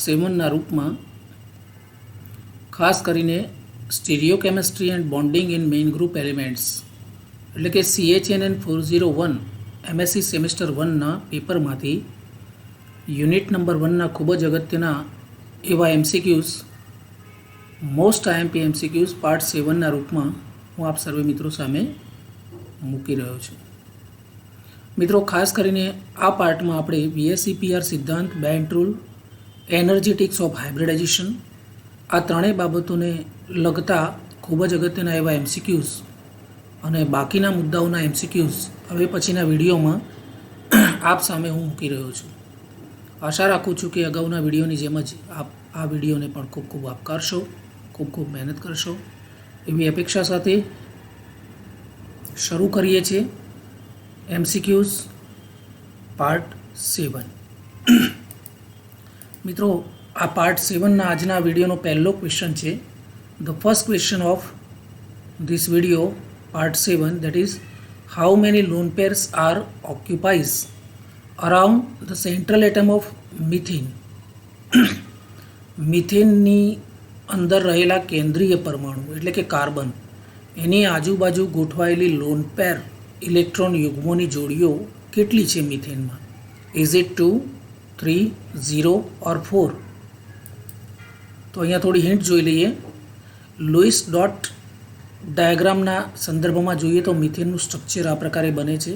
7ના રૂપમાં ખાસ કરીને stereochemistry and bonding in main group elements એટલે કે CHNN 401 MSc સેમેસ્ટર 1ના પેપરમાંથી યુનિટ નંબર 1ના ખૂબ જ અગત્યના એવા MCQs most IMP MCQs part 7ના રૂપમાં હું આપ સર્વે મિત્રો સામે મૂકી રહ્યો છું. મિત્રો, ખાસ કરીને આ પાર્ટમાં આપણે VSEPR સિદ્ધાંત, બેન્ડ રૂલ, એનર્જેટિક્સ ઓફ હાઇબ્રિડાઇઝેશન આ ત્રણેય બાબતોને લગતા ખૂબ જ અગત્યના એવા MCQs અને બાકીના મુદ્દાઓના MCQs હવે પછીના વિડીયોમાં આપ સામે હું મૂકી રહ્યો છું. આશા રાખું છું કે અગાઉના વિડીયોની જેમ જ આપ આ વિડીયોને પણ ખૂબ ખૂબ આપકારશો, ખૂબ ખૂબ મહેનત કરશો એવી અપેક્ષા સાથે શરૂ કરીએ છીએ MCQs પાર્ટ 7. મિત્રો, આ પાર્ટ 7ના આજના વિડીયોનો પહેલો ક્વેશ્ચન છે. The first question of this video part 7, that is, how many lone pairs are occupies around the central atom of methane. મિથેનની અંદર રહેલા કેન્દ્રીય પરમાણુ એટલે કે કાર્બન એની આજુબાજુ ગોઠવાયેલી લોન પેર ઇલેક્ટ્રોન યુગ્મોની જોડીઓ કેટલી છે મિથેનમાં? ઇઝ ઇટ 2, 3, 0 ઓર 4? તો અહીંયા થોડી હિન્ટ જોઈ લઈએ. લુઈસ ડોટ ડાયાગ્રામના સંદર્ભમાં જોઈએ તો મિથેનનું સ્ટ્રક્ચર આ પ્રકારે બને છે,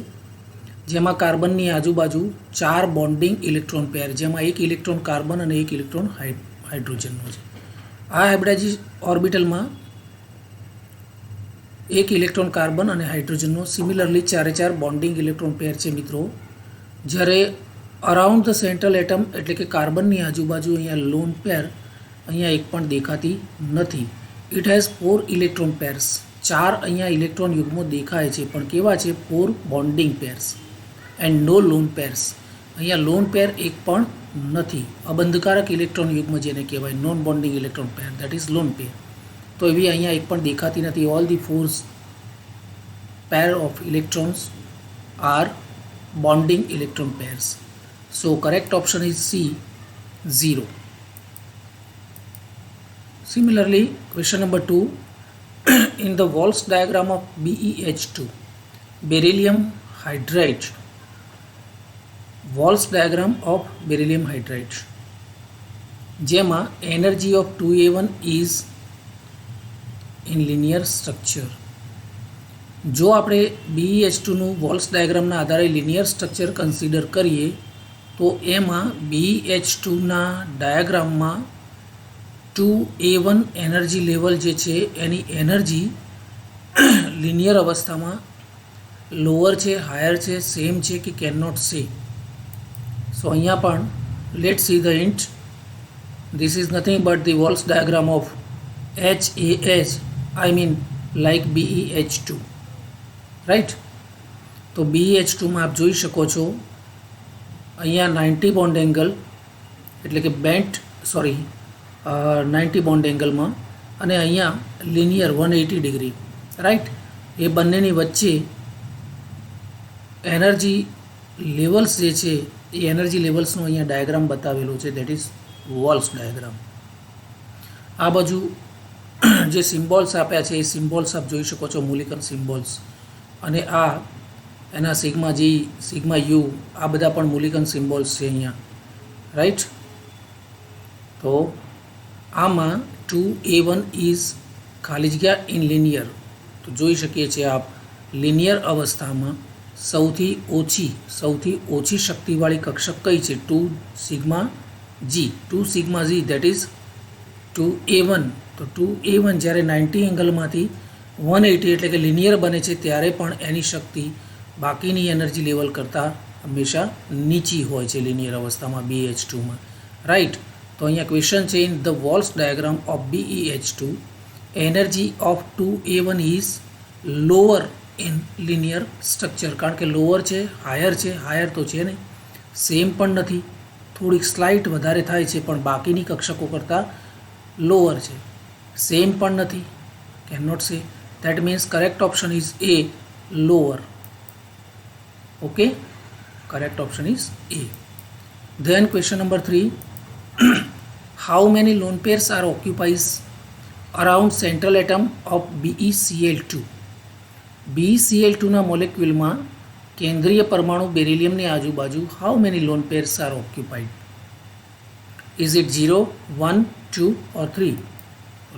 જેમાં કાર્બનની આજુબાજુ 4 બોન્ડિંગ ઇલેક્ટ્રોન પેર, જેમાં એક ઇલેક્ટ્રોન કાર્બન અને એક ઇલેક્ટ્રોન હાઇડ્રોજનનો છે. આ હાઇબ્રિડાઇઝ ઓર્બિટલમાં એક ઇલેક્ટ્રોન કાર્બન અને હાઇડ્રોજનનો સિમિલરલી 4 બોન્ડિંગ ઇલેક્ટ્રોન પેર છે મિત્રો. જ્યારે અરાઉન્ડ ધ સેન્ટ્રલ એટમ એટલે કે કાર્બનની આજુબાજુ અહીંયા લોન પેર અહીંયા એક પણ દેખાતી નથી. It has 4 electron pairs. 4 અહીંયા ઇલેક્ટ્રોન યુગ્મો દેખાય છે, પણ કેવા છે? 4 bonding pairs and no lone pairs. અહીંયા લોન પેર એક પણ નથી. અબંધકારક ઇલેક્ટ્રોન યુગ્મ જેને કહેવાય, non bonding electron pair, that is lone pair, તો એવી અહીંયા એક પણ દેખાતી નથી. All the 4 pair of electrons are bonding electron pairs. So correct option is C, 0. Similarly, question number 2, in the Walsh diagram of BeH2, beryllium hydride, Walsh diagram of beryllium hydride, જેમાં energy of 2A1 is in linear structure. જો આપણે BeH2નું walls ડાયાગ્રામના આધારે linear structure consider કરીએ તો એમાં BeH2ના ડાયાગ્રામમાં 2A1 energy level જે છે એની એનર્જી લિનિયર અવસ્થામાં લોઅર છે, હાયર છે, સેમ છે કે કેન નોટ સે. સો અહીંયા પણ let see the hint. This is nothing but the walls diagram of HAH, I mean like BeH2, right. તો BeH2માં આપ જોઈ શકો છો અહીંયા 90 બોન્ડ એંગલ એટલે કે બેન્ટ 90 બોન્ડ એંગલમાં, અને અહીંયા લિનિયર 180 ડિગ્રી, રાઈટ. એ બંનેની વચ્ચે એનર્જી લેવલ્સ જે છે એ એનર્જી લેવલ્સનો અહીંયા ડાયાગ્રામ બતાવેલો છે, દેટ ઇઝ વોલ્સ ડાયાગ્રામ. આ બાજુ જે સિમ્બોલ્સ આપ્યા છે એ સિમ્બોલ્સ આપ જોઈ શકો છો, મૂલિકન સિમ્બોલ્સ, અને આ એના સિગ્મા જી, સિગ્મા યુ, આ બધા પણ મૂલિકન સિમ્બોલ્સ છે અહીંયા, રાઈટ. તો આમાં 2A1 ઇઝ ખાલી જગ્યા ઇન લિનિયર. તો જોઈ શકીએ છીએ આપ લિનિયર અવસ્થામાં સૌથી ઓછી શક્તિવાળી કક્ષક કઈ છે? 2 sigma G, that is 2A1. તો 2A1 જ્યારે 90 એંગલમાંથી 180 એટલે કે લિનિયર બને છે ત્યારે પણ એની શક્તિ બાકીની એનર્જી લેવલ કરતાં હંમેશા નીચી હોય છે લિનિયર અવસ્થામાં BeH2માં, રાઈટ. તો અહીંયા ક્વેશ્ચન છે, in the walls diagram of BeH2 energy of 2A1 is lower in linear structure. કારણ કે લોઅર છે, હાયર તો છે નહીં, સેમ પણ નથી, થોડીક સ્લાઇટ વધારે થાય છે, પણ બાકીની કક્ષકો કરતાં લોઅર છે, સેમ પણ નથી, કેન નોટ સે. That means correct option is A, lower. Okay, correct option is A. Then question number 3, how many lone pairs are occupies around central atom of BeCl2. BeCl2ના મોલેક્યુલમાં કેન્દ્રીય પરમાણુ બેરિલિયમની આજુબાજુ how many lone pairs are occupied? Is it 0, 1, 2 or 3?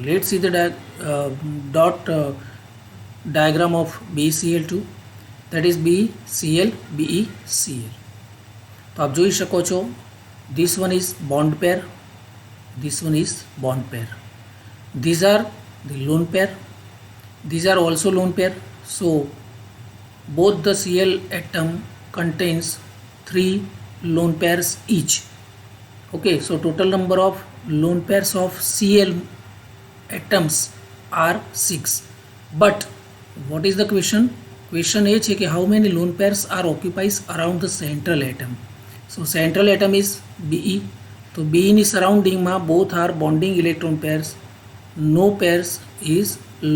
Let's see the diagram of BeCl2. That is BeCl, BeCl. તો આપ જોઈ શકો છો, this one is bond pair, this one is bond pair. These are the lone pair, these are also lone pair. So both the Cl atom contains 3 lone pairs each. Okay, so total number of lone pairs of Cl atoms are 6. But what is the question? Question એ છે કે how many lone pairs are occupies around the central atom? So central atom is Be. તો Be ની સરાઉન્ડિંગમાં both are bonding electron pairs. No pairs is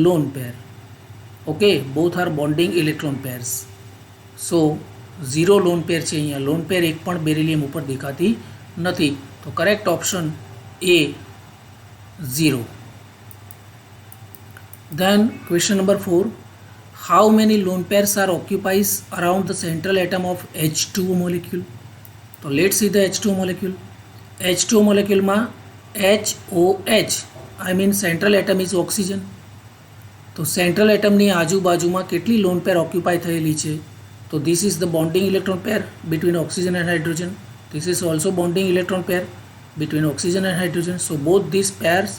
lone pair. Okay, both are bonding electron pairs. So 0 lone pair છે અહીંયા. lone pair એક પણ beryllium ઉપર દેખાતી નથી. તો correct option A 0. Then question number 4. How many lone pairs are occupies around the central atom of H2O molecule? So let's see the H2O molecule. H2O molecule માં HOH, I mean central atom is oxygen. તો central એટમની આજુબાજુમાં કેટલી lone pair occupy થયેલી છે? તો this is the bonding electron pair between oxygen and hydrogen. This is also bonding electron pair between oxygen and hydrogen. So both these pairs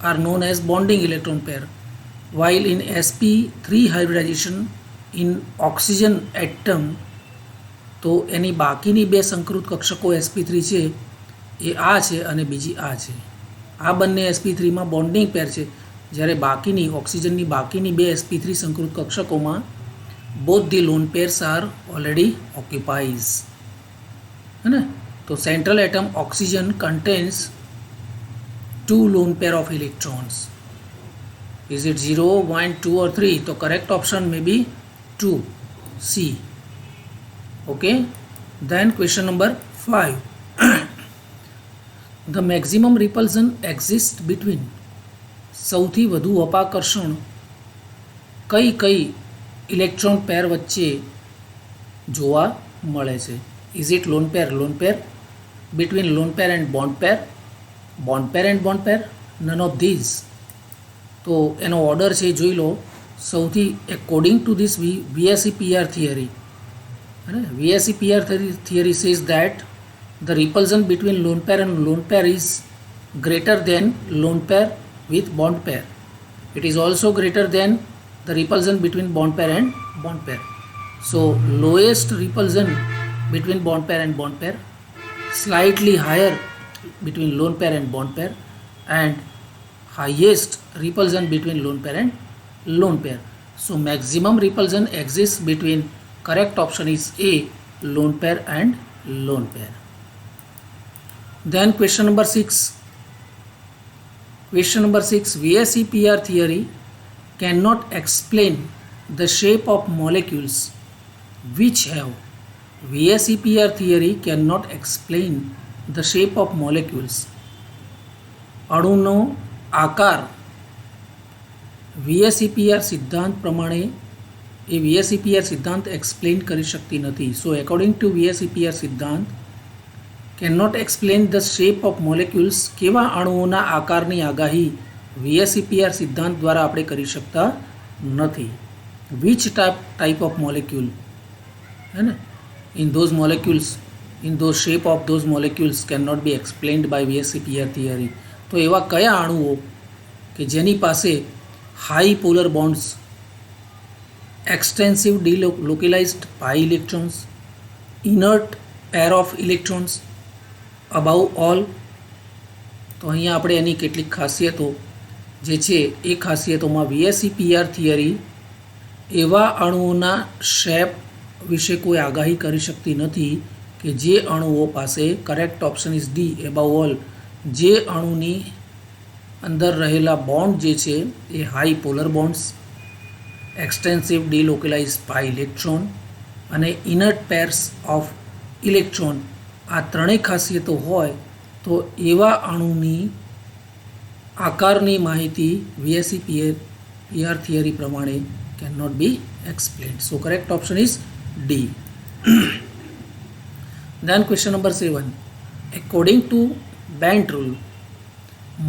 are known as bonding electron pair. While in sp3 hybridization in oxygen atom, તો એની બાકીની બે સંકૃત કક્ષકો sp3 છે એ આ છે અને બીજી આ છે. આ બંને sp3માં બોન્ડિંગ પેર છે, જ્યારે બાકીની ઓક્સિજનની બાકીની બે sp3 Sanskrit કક્ષકોમાં both the lone pairs are already occupies. है ना? तो central atom oxygen contains 2 lone pair of electrons. Is it 0, 1, 2 or 3? तो correct option may be 2, C. Okay, then question number 5. The maximum repulsion exists between. સૌથી વધુ અપાકર્ષણ કઈ કઈ electron pair વચ્ચે જોવા મળે છે? Is it lone pair? Lone pair between lone pair and bond pair, bond pair and bond pair, none of these. તો એનો ઓર્ડર છે જોઈ લો. સૌથી according to this VSEPR theory, VSEPR theory says that the repulsion between lone pair and lone pair is greater than lone pair with bond pair. It is also greater than the repulsion between bond pair and bond pair. So lowest repulsion between bond pair and bond pair, slightly higher between lone pair and bond pair, and highest repulsion between lone pair and lone pair. So maximum repulsion exists between, correct option is A, lone pair and lone pair. Then question number 6. Question number 6. VSEPR theory cannot explain the shape of molecules which have. VSEPR theory cannot explain the shape of molecules. અણુનો આકાર VSEPR સિદ્ધાંત પ્રમાણે એ VSEPR સિદ્ધાંત explain કરી શકતી નથી. સો according to VSEPR સિદ્ધાંત cannot explain the shape of molecules. કેવા અણુઓના આકારની આગાહી VSEPR સિદ્ધાંત દ્વારા આપણે કરી શકતા નથી. વિચ ટાઈપ ઓફ મોલેક્યુલ, है ना, in those molecules, in those shape of those molecules cannot be explained by VSEPR theory. તો એવા કયા અણુઓ કે જેની પાસે high polar bonds, extensive delocalised pi electrons, inert pair of electrons above all. તો અહીંયા આપણે એની કેટલીક ખાસિયતો જે છે એ ખાસિયતોમાં VSEPR થિયરી એવા અણુઓના શેપ વિશે કોઈ આગાહી કરી શકતી નથી કે જે અણુઓ પાસે, correct option is D, above all, જે અણુની અંદર રહેલા બોન્ડ જે છે એ હાઈ પોલર બોન્ડ્સ, એક્સટેન્સિવ ડીલોકેલાઇઝ પાઈ ઇલેક્ટ્રોન અને ઇનર્ટ પેર્સ ઓફ ઇલેક્ટ્રોન, આ ત્રણેય ખાસિયતો હોય તો એવા અણુની આકારની માહિતી VSE PR થિયરી પ્રમાણે can not be explained. So correct option is D. Then question number 7. According to Bent rule,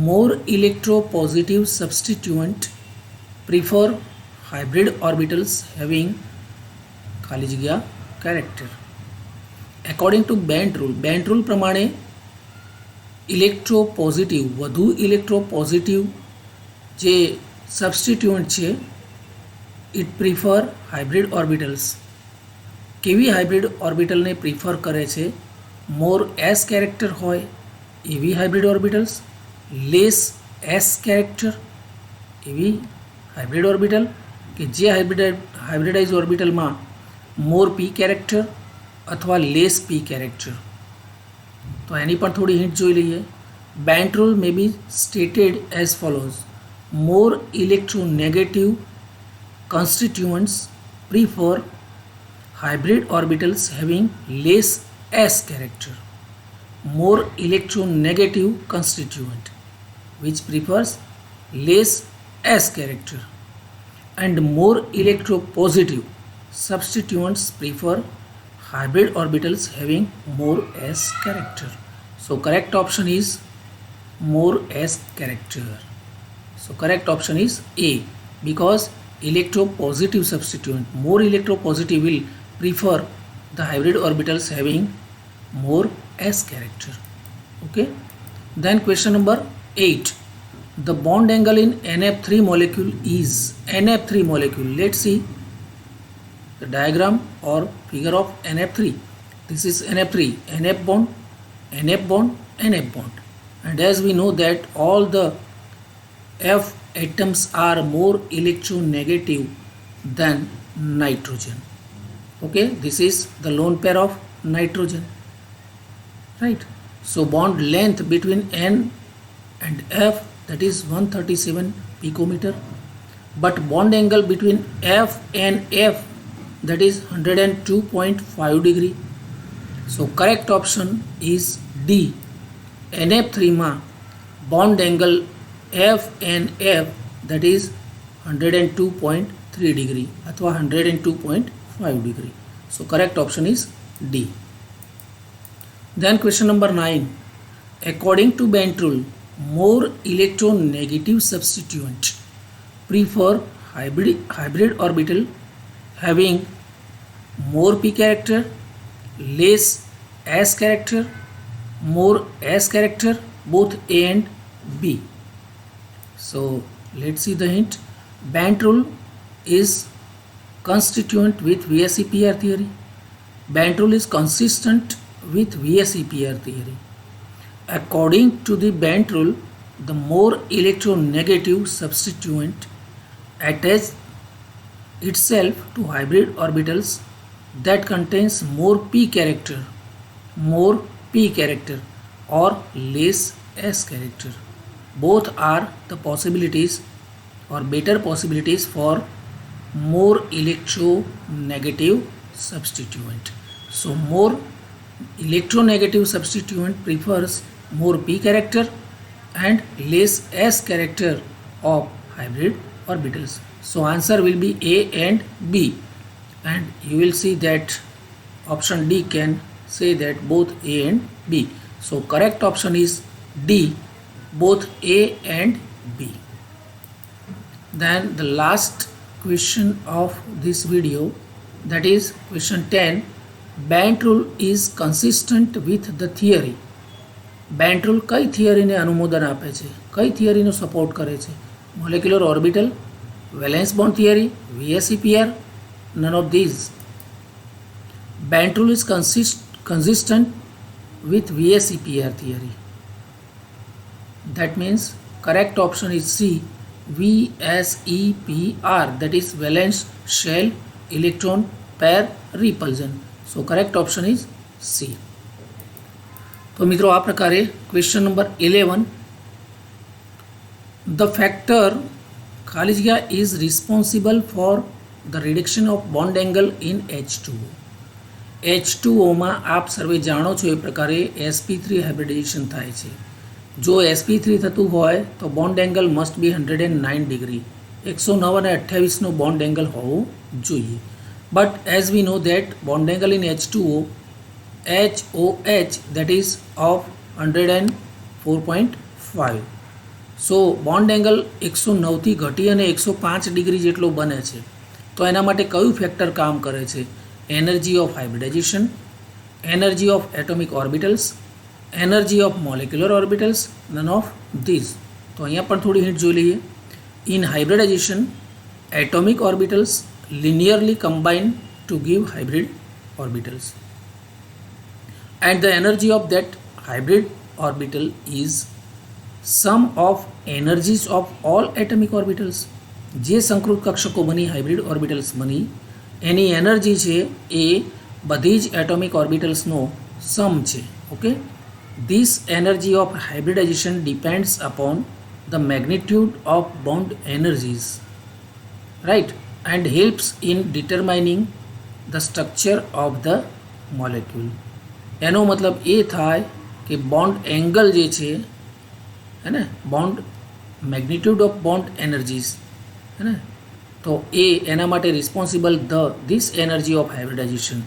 more electropositive substituent prefer hybrid orbitals having ખાલી જગ્યા character. According to Bent rule પ્રમાણે ઇલેક્ટ્રોપોઝિટિવ વધુ ઇલેક્ટ્રોપોઝિટિવ જે substituent છે it prefer hybrid orbitals. કેવી hybrid ઓર્બિટલને prefer કરે છે? મોર એસ કેરેક્ટર હોય એવી hybrid orbitals, less s character એવી હાઇબ્રિડ ઓર્બિટલ, કે જે હાઇબ્રિડાઇઝ ઓર્બિટલમાં મોર પી કેરેક્ટર અથવા લેસ પી કેરેક્ટર. તો એની પણ થોડી હિન્ટ જોઈ લઈએ. Bent rule may be stated as follows: more electronegative constituents prefer hybrid orbitals having less s character. More electronegative constituent which prefers less s character, and more electropositive substituents prefer hybrid orbitals having more s character. So correct option is more s character. So correct option is A, because electropositive substituent, more electropositive, will prefer the hybrid orbitals having more s character. Okay. Then question number 8. The bond angle in NF3 molecule is NF3 molecule. Let's see the diagram or figure of NF3. This is NF3, NF bond, NF bond, NF bond. And as we know that all the F atoms are more electronegative than nitrogen. Okay, this is the lone pair of nitrogen, right? So bond length between N and F, that is 137 picometer, but bond angle between F and F, that is 102.5 degree. So correct option is D. NF3 ma bond angle F and F, that is 102.3 degree अथवा 102.5 degree. So correct option is D. Then question number 9. According to Bent rule, more electronegative substituent prefer hybrid orbital having more p character, less s character, more s character, both A and B. So let's see the hint. Bent rule is constituent with VSE PR theory. Bent rule is consistent with VSE PR theory. According to the Bent rule, the more electronegative substituent attaches itself to hybrid orbitals that contains more p character or less s character. Both are the possibilities or better possibilities for more electronegative substituent. So more electronegative substituent prefers more p character and less s character of hybrid orbitals. So answer will be A and B, and you will see that option D can say that both A and B. So correct option is D, both A and B. Then the last question of this video, that is question 10. Bent rule is consistent with the theory. Bent rule કઈ થિયરીને અનુમોદન આપે છે, કઈ થિયરીનો support કરે છે? Molecular orbital, valence bond theory, VSE PR? None of these. Bent rule is consistent with VSE PR theory. That means correct option is C, VSEPR, that is valence shell electron pair repulsion. So correct option is C. તો મિત્રો આ પ્રકારે question number 11, the factor ખાલી જગ્યા is responsible for the reduction of bond angle in H2O. H2O આપ સર્વે જાણો છો એ પ્રકારે sp3 હાઇબ્રિડાઇઝેશન થાય છે. જો sp3 થતું હોય તો bond angle must be 109 degree, 109 અને 28નો બોન્ડ એંગલ હોવો જોઈએ. But as we know that bond angle in H2O HOH that is of 104.5. So bond angle 109થી ઘટી અને 105 ડિગ્રી જેટલો બને છે. તો એના માટે કયું ફેક્ટર કામ કરે છે? Energy of hybridisation, energy of atomic orbitals, energy of molecular orbitals, none of this. તો અહીંયા પણ થોડી હિન્ટ જોઈ લઈએ. In hybridisation atomic orbitals linearly combine to give hybrid orbitals, and the energy of that hybrid orbital is sum of energies of all atomic orbitals. જે સંકૃત કક્ષકો બની hybrid orbitals બની એની energy છે એ બધી જ એટોમિક ઓર્બિટલ્સનો સમ છે. Okay, this energy of hybridisation depends upon the magnitude of bond energies, right, and helps in determining the structure of the molecule. એનો મતલબ એ થાય કે બોન્ડ એંગલ જે છે હે ને, bond magnitude of bond energies હે ને, તો એના માટે responsible this energy of hybridisation,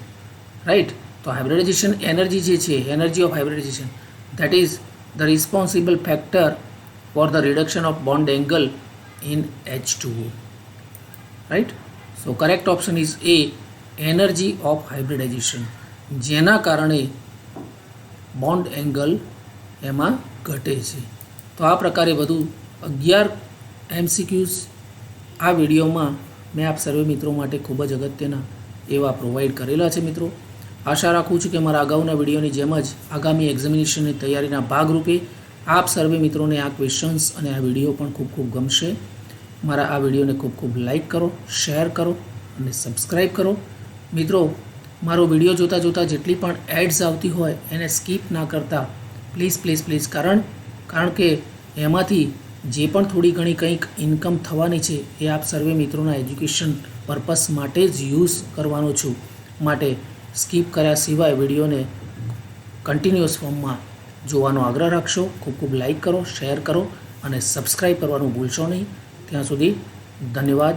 right. તો હાઇબ્રિડાઇઝેશન એનર્જી જે છે, energy of hybridisation, that is the responsible factor for the reduction of bond angle in H2O. Right. So correct option is A, energy of hybridisation, જેના કારણે bond angle એમાં ઘટે છે. તો આ પ્રકારે વધુ 11 MCQs આ વિડીયોમાં મેં આપ સર્વે મિત્રો માટે ખૂબ જ અગત્યના એવા પ્રોવાઈડ કરેલા છે. મિત્રો, આશા રાખું છું કે મારા અગાઉના વિડીયોની જેમ જ આગામી એક્ઝામિનેશનની તૈયારીના ભાગરૂપે આપ સર્વે મિત્રોને આ ક્વેશ્ચન્સ અને આ વિડીયો પણ ખૂબ ખૂબ ગમશે. મારા આ વિડીયોને ખૂબ ખૂબ લાઇક કરો, શેર કરો અને સબસ્ક્રાઈબ કરો. મિત્રો, મારો વિડીયો જોતાં જોતાં જેટલી પણ એડ્સ આવતી હોય એને સ્કીપ ના કરતા પ્લીઝ પ્લીઝ પ્લીઝ, કારણ કે એમાંથી જે પણ થોડી ઘણી કંઈક ઇન્કમ થવાની છે એ આપ સર્વે મિત્રોના એજ્યુકેશન પર્પસ માટે જ યુઝ કરવાનો છું. માટે સ્કીપ કર્યા સિવાય વિડીયોને કન્ટિન્યુઅસ ફોર્મમાં જોવાનો આગ્રહ રાખશો. ખૂબ ખૂબ લાઇક કરો, શેર કરો અને સબસ્ક્રાઈબ કરવાનું ભૂલશો નહીં. ત્યાં સુધી ધન્યવાદ.